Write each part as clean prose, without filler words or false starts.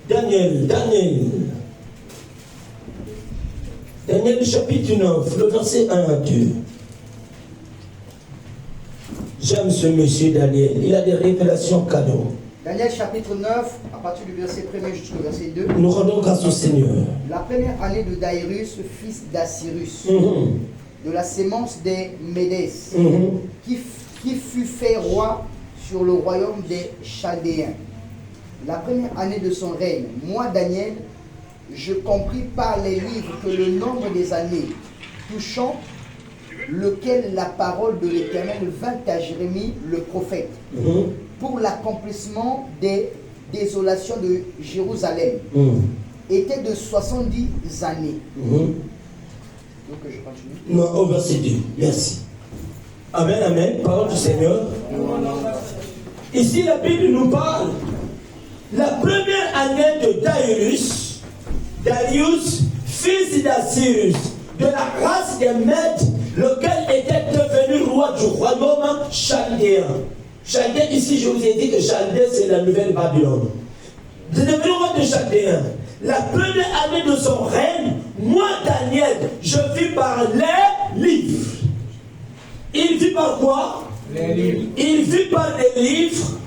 Daniel chapitre 9, le verset 1 à 2. J'aime ce monsieur Daniel, il a des révélations cadeaux. Daniel chapitre 9, à partir du verset 1 jusqu'au verset 2. Nous rendons grâce au Seigneur. La première année de Daïrus, fils d'Assyrus, de la sémence des Médès, qui fut fait roi sur le royaume des Chaldéens. La première année de son règne, moi Daniel, je compris par les livres que le nombre des années touchant lequel la parole de l'Éternel vint à Jérémie le prophète pour l'accomplissement des désolations de Jérusalem était de 70 années. Donc je continue. Non, au verset 2. Merci. Amen, amen. Parole du Seigneur. Ici, la Bible nous parle. La première année de Darius, fils d'Assyrus, de la race des Mèdes, lequel était devenu roi du royaume chaldéen. Chaldéen, ici, je vous ai dit que Chaldéen, c'est la nouvelle Babylone. Il est devenu roi de Chaldéen. La première année de son règne, moi, Daniel, je vis par les livres. Il vit par quoi? Les livres. Il vit par les livres.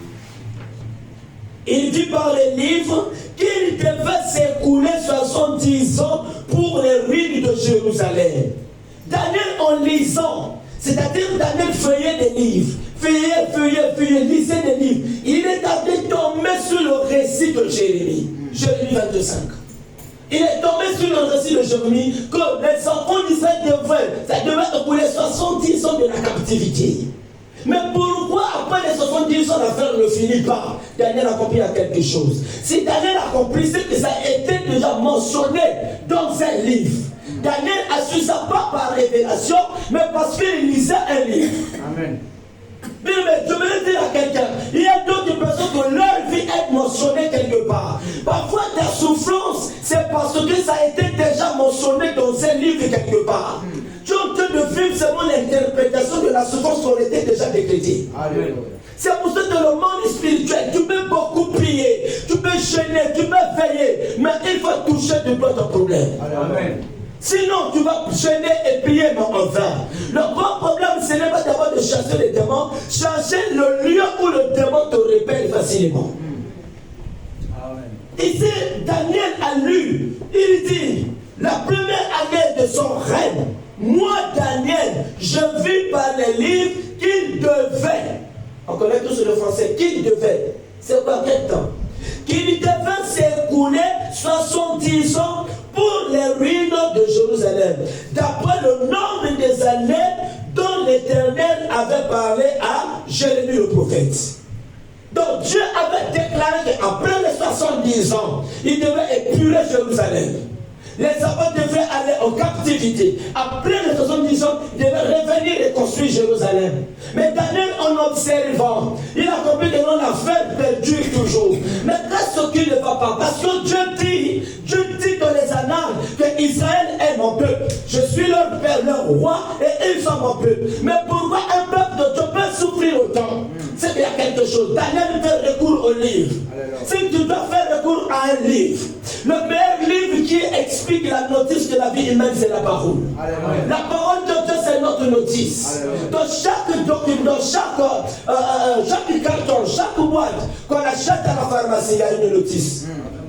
Il dit par les livres qu'il devait s'écouler 70 ans pour les ruines de Jérusalem. Daniel en lisant, c'est-à-dire Daniel feuillait des livres, feuillait, lisait des livres. Il est tombé sur le récit de Jérémie, Jérémie 25. Il est tombé sur le récit de Jérémie que les enfants d'Israël devaient écouler 70 ans de la captivité. Mais pourquoi après les 70 ans l'affaire ne finit pas? Daniel accomplit quelque chose. Si Daniel accomplit, c'est que ça a été déjà mentionné dans un livre. Daniel a su ça pas par révélation, mais parce qu'il lisait un livre. Amen. Mais je voulais dire à quelqu'un, il y a d'autres personnes que leur vie est mentionnée quelque part. Parfois ta souffrance, c'est parce que ça a été déjà mentionné dans un livre quelque part. Tu es en train de vivre seulement l'interprétation de la souffrance qui aurait été déjà décrétée. C'est pour ça que dans le monde spirituel, tu peux beaucoup prier, tu peux jeûner, tu peux veiller, mais il faut toucher de toi ton problème. Amen. Sinon, tu vas jeûner et prier, mais en vain. Le grand problème, ce n'est pas d'abord de chasser les démons, chercher le lieu où le démon te répète facilement. Amen. Ici, Daniel a lu, il dit, la première année de son règne, moi, Daniel, je vis par les livres qu'il devait. On connaît tous le français. Qu'il devait. C'est quoi quel temps? Qu'il devait s'écouler 70 ans pour les ruines de Jérusalem. D'après le nombre des années dont l'Éternel avait parlé à Jérémie le prophète. Donc Dieu avait déclaré qu'après les 70 ans, il devait épurer Jérusalem. Les enfants devaient aller en captivité. Après les 70 ans, ils devaient revenir et construire Jérusalem. Mais Daniel, en observant, il a compris que non, l'affaire perdure toujours. Mais qu'est-ce qu'il ne va pas? Parce que Dieu dit dans les annales que Israël est mon peuple. Je suis leur père, leur roi, et ils sont mon peuple. Mais pourquoi un peuple de Dieu peut souffrir autant? C'est qu'il y a quelque chose. Daniel fait recours au livre. Si tu dois faire recours à un livre, le meilleur livre qui explique la notice de la vie humaine, c'est la parole. Alléluia. La parole de Dieu, c'est notre notice. Alléluia. Dans chaque document, dans chaque carton, chaque boîte qu'on achète à la pharmacie, il y a une notice.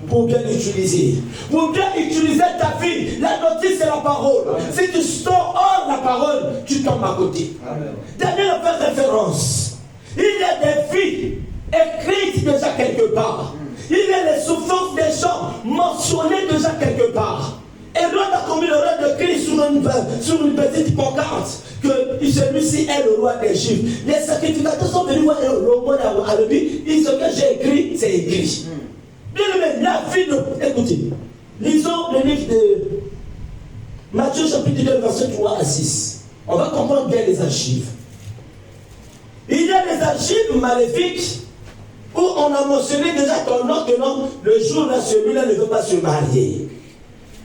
Pour bien l'utiliser. Pour bien utiliser ta vie, la notice, c'est la parole. Si tu sors hors la parole, tu tombes à côté. Daniel a fait référence. Il y a des vies écrites déjà quelque part. Il y a les souffrances des gens mentionnées déjà quelque part. Et l'autre a commis l'erreur de Christ sur une petite pancarte que celui-ci est le roi des Juifs. Les sacrificateurs sont venus voir le roi à lui. Ils disent que j'ai écrit, c'est écrit. Bien aimé, la vie de... Écoutez, lisons le livre de Matthieu chapitre 2, verset 3 à 6. On va comprendre bien les archives. Il y a des archives maléfiques où on a mentionné déjà ton nom, que non, le jour-là, celui-là ne veut pas se marier.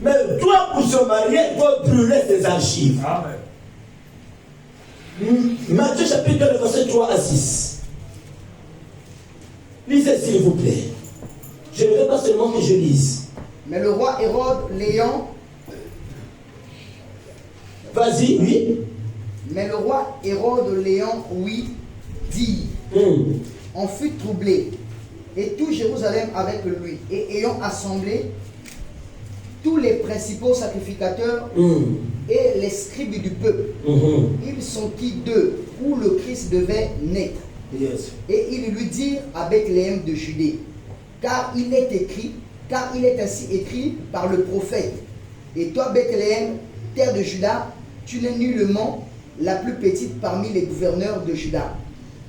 Mais toi, pour se marier, il faut brûler ces archives. Amen. Matthieu chapitre 2, verset 3 à 6. Lisez s'il vous plaît. Je ne vais pas seulement simplement que je lise. Mais le roi Hérode l'ayant... Vas-y, oui. Mais le roi Hérode l'ayant ouï dire, en fut troublé, et tout Jérusalem avec lui, et ayant assemblé tous les principaux sacrificateurs et les scribes du peuple, ils sortit d'eux où le Christ devait naître. Yes. Et ils lui dirent à Bethléem de Judée, car il est ainsi écrit par le prophète. Et toi, Bethléem, terre de Juda, tu n'es nullement la plus petite parmi les gouverneurs de Juda,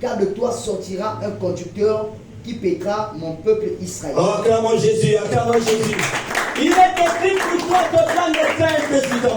car de toi sortira un conducteur qui paîtra mon peuple Israël. Oh, acclamons Jésus, acclamons Jésus. Il est écrit pour toi de prendre un président.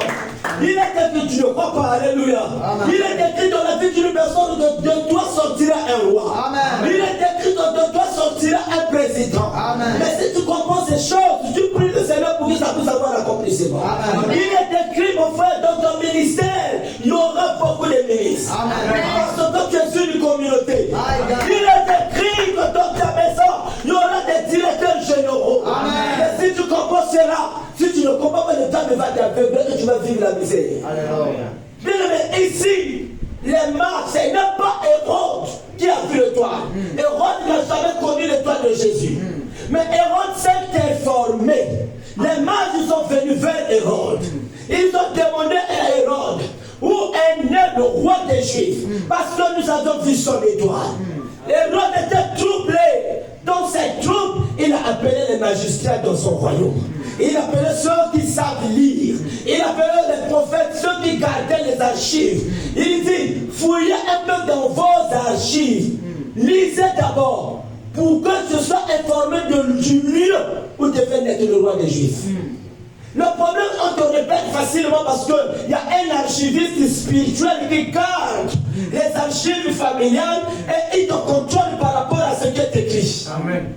Il est écrit, tu ne crois pas, alléluia. Amen. Il est écrit dans la vie d'une personne, de toi sortira un roi. Amen. Il est écrit de toi sortira un président. Amen. Mais si tu comprends ces choses, tu pries le Seigneur pour que ça puisse avoir l'accomplissement. Amen. Il est écrit, mon frère, dans ton ministère, il y aura beaucoup de ministres. Amen. Parce que tu es sur une communauté. Amen. Il est écrit que dans ta maison, il y aura des directeurs généraux. Amen. Mais si tu comprends cela, si tu ne comprends pas, le temps va t'aveugler et tu vas vivre la misère. Alléluia. Bien aimé, ici, les marques, ce n'est pas Hérode qui a vu l'étoile. Hérode n'a jamais connu l'étoile de Jésus. Mais Hérode s'est informé. Les mages ils sont venus vers Hérode. Ils ont demandé à Hérode où est né le roi des Juifs. Parce que nous avons vu son étoile. Hérode était troublé. Dans cette troupe, il a appelé les magistrats dans son royaume. Il appelait ceux qui savent lire. Il appelait les prophètes, ceux qui gardaient les archives. Il dit, fouillez un peu dans vos archives. Lisez d'abord pour que je sois informé du lieu où devait naître le roi des Juifs. Le problème, on te répète facilement parce qu'il y a un archiviste spirituel qui garde les archives familiales et il te contrôle par rapport à ce qui est écrit. Amen.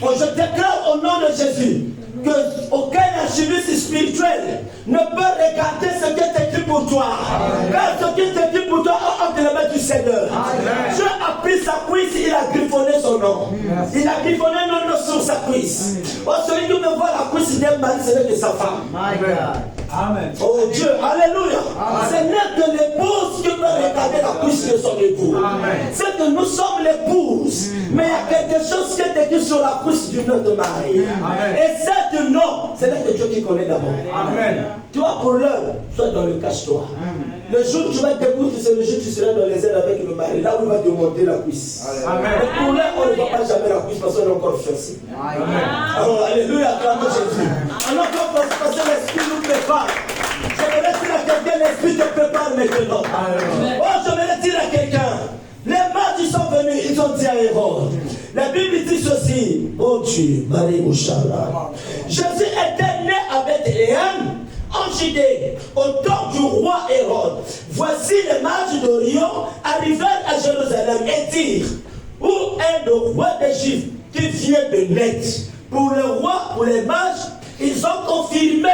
Je déclare au nom de Jésus qu'aucun archiviste spirituel ne peut regarder ce qui est écrit pour toi. Car ce qui est écrit pour toi, on te le met du Seigneur. Dieu a pris sa cuisse, il a griffonné son nom. Il a griffonné notre nom sur sa cuisse. Oh, celui qui me voit la cuisse d'un mari, ce n'est que sa femme. My God. Amen. Oh Dieu, alléluia. Ce n'est que l'épouse qui peut regarder la cuisse de son époux. C'est que nous sommes l'épouse. Mais il y a quelque chose qui est écrit sur la cuisse du nom de Marie. Et cette nom, ce n'est que Dieu qui connaît d'abord. Amen. Tu vois, pour l'heure, sois dans le cache-toi. Le jour où tu vas découvrir, c'est le jour où tu seras dans les ailes avec le mari. Là où il va te monter la cuisse. Amen. Mais pour l'heure, on ne voit pas jamais la cuisse parce qu'on est encore fiancé. Oh, alléluia, acclame Jésus. Alors parce que l'Esprit nous prépare. J'aimerais dire à quelqu'un, l'Esprit te prépare maintenant. Oh, j'aimerais dire à quelqu'un, les mages sont venus, ils ont dit à Hérode. La Bible dit ceci, oh Dieu, Marie Mouchara. Jésus était né à Bethléem, en Judée, au temps du roi Hérode. Voici les mages d'Orient arrivèrent à Jérusalem et dirent, où est le roi des Juifs qui vient de naître? Pour le roi, pour les mages, ils ont confirmé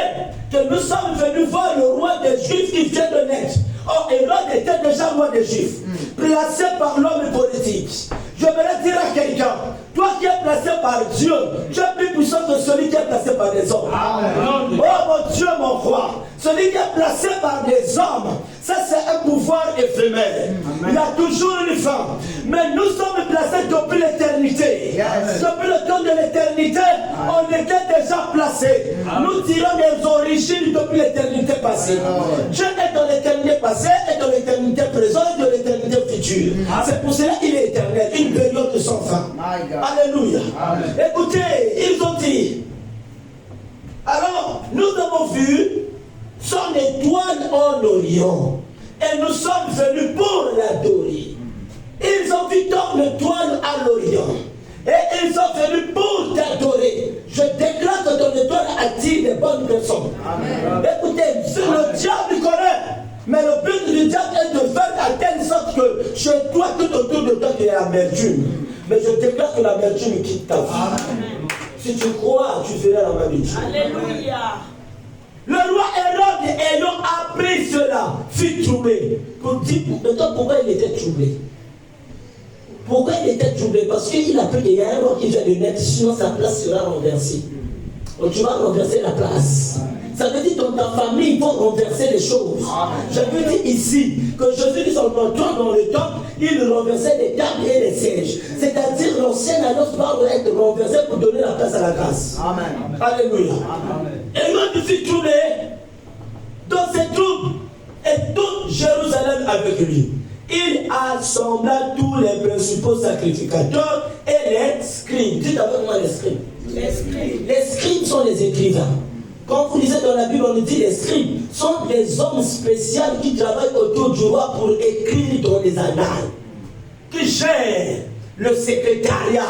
que nous sommes venus voir le roi des Juifs qui vient de naître. Oh, Hérode était déjà roi des Juifs, placé par l'homme politique. Je voudrais dire à quelqu'un, toi qui es placé par Dieu, tu es plus puissant que celui qui est placé par des hommes. Oh mon Dieu, mon roi, celui qui est placé par des hommes, ça c'est un pouvoir éphémère. Il y a toujours une fin. Mais nous sommes placés depuis l'éternité. Depuis le temps de l'éternité, on était déjà placés. Nous tirons des origines depuis l'éternité passée. Dieu est dans l'éternité passée, et dans l'éternité présente, et dans l'éternité future. C'est pour cela qu'il est éternel, une période de sans fin. Alléluia. Écoutez, ils ont dit, alors nous avons vu son étoile en Orient et nous sommes venus pour l'adorer. Ils ont vu ton étoile à l'Orient et ils sont venus pour t'adorer. Je déclare que ton étoile attire des bonnes personnes. Écoutez, le diable connaît. Mais le but du diable est de faire à telle sorte que chez toi, tout autour de toi, il y a l'amertume. Mais je déclare que l'amertume quitte ta vie. Si tu crois, tu feras la main de Dieu. Alléluia. Le roi Hérode, ayant appris cela, fut troublé. Pour dire pourquoi il était troublé. Pourquoi il était troublé? Parce qu'il a pris qu'il y a un roi qui vient de naître, sinon sa place sera renversée. Donc tu vas renverser la place. Ça veut dire que dans ta famille, il faut renverser les choses. Je veux dire ici que Jésus, son entrant dans le temple, il renversait les tables et les sièges. C'est-à-dire l'ancienne alliance doit être renversée pour donner la place à la grâce. Amen. Alléluia. Et moi, je suis troublé dans ces troubles et tout Jérusalem avec lui. Il assembla tous les principaux sacrificateurs et les scribes. Dites avec moi les scribes. Les scribes sont les écrivains. Quand vous lisez dans la Bible, on dit les scribes sont des hommes spéciaux qui travaillent autour du roi pour écrire dans les annales, qui gèrent le secrétariat.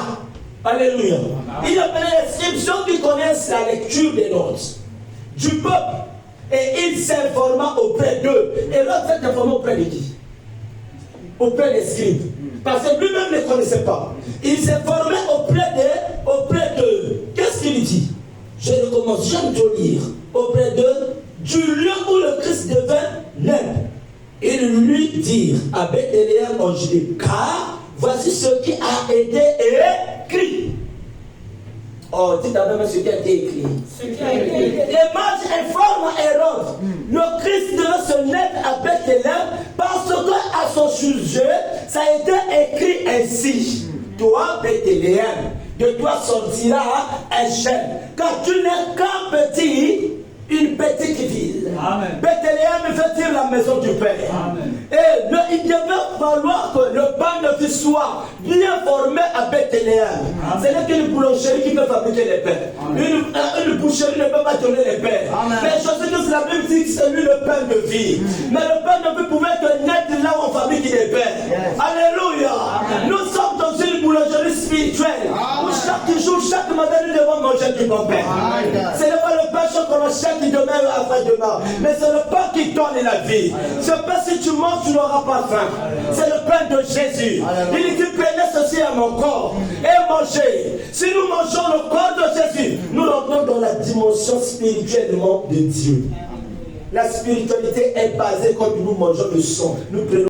Alléluia. Il appelait les scribes ceux qui connaissent la lecture des notes du peuple. Et il s'informa auprès d'eux. Et l'autre s'est informé auprès de qui? Auprès des scribes. Parce que lui-même ne connaissait pas. Il s'informait auprès d'eux. Qu'est-ce qu'il dit? Je recommence, j'aime te lire. Auprès d'eux, du lieu où le Christ devint naître. Ils lui dirent à Bethléem en Judée, car voici ce qui a été écrit. Oh, dites à même ce qui a été écrit. Les mages informent à Hérode. Le Christ devait se naître à Bethléem parce que à son sujet, ça a été écrit ainsi. Toi, Bethléem, de toi sortira un chef, car tu n'es qu'un petit, une petite ville. Amen. Bethléem veut dire la maison du Père. Amen. Et il devait falloir que le pain de vie soit bien formé à Bethléem. Ce n'est qu'une boulangerie qui peut fabriquer les pains. Une boucherie ne peut pas donner les pains. Mais Jésus, la Bible dit que c'est lui le pain de vie. Mais le pain de vie pouvait être naître là où on fabrique les pains. Alléluia. Nous sommes dans une boulangerie spirituelle où chaque jour, chaque matin, nous devons manger du bon pain. Ce n'est pas le pain qu'on achète demain après-demain, mais c'est le pain qui donne la vie. Ce pain, si tu manges, tu n'auras pas faim. C'est le pain de Jésus. Il dit, prenez ceci à mon corps et mangez. Si nous mangeons le corps de Jésus, nous rentrons dans la dimension spirituellement de Dieu. La spiritualité est basée quand nous mangeons le sang. Nous prenons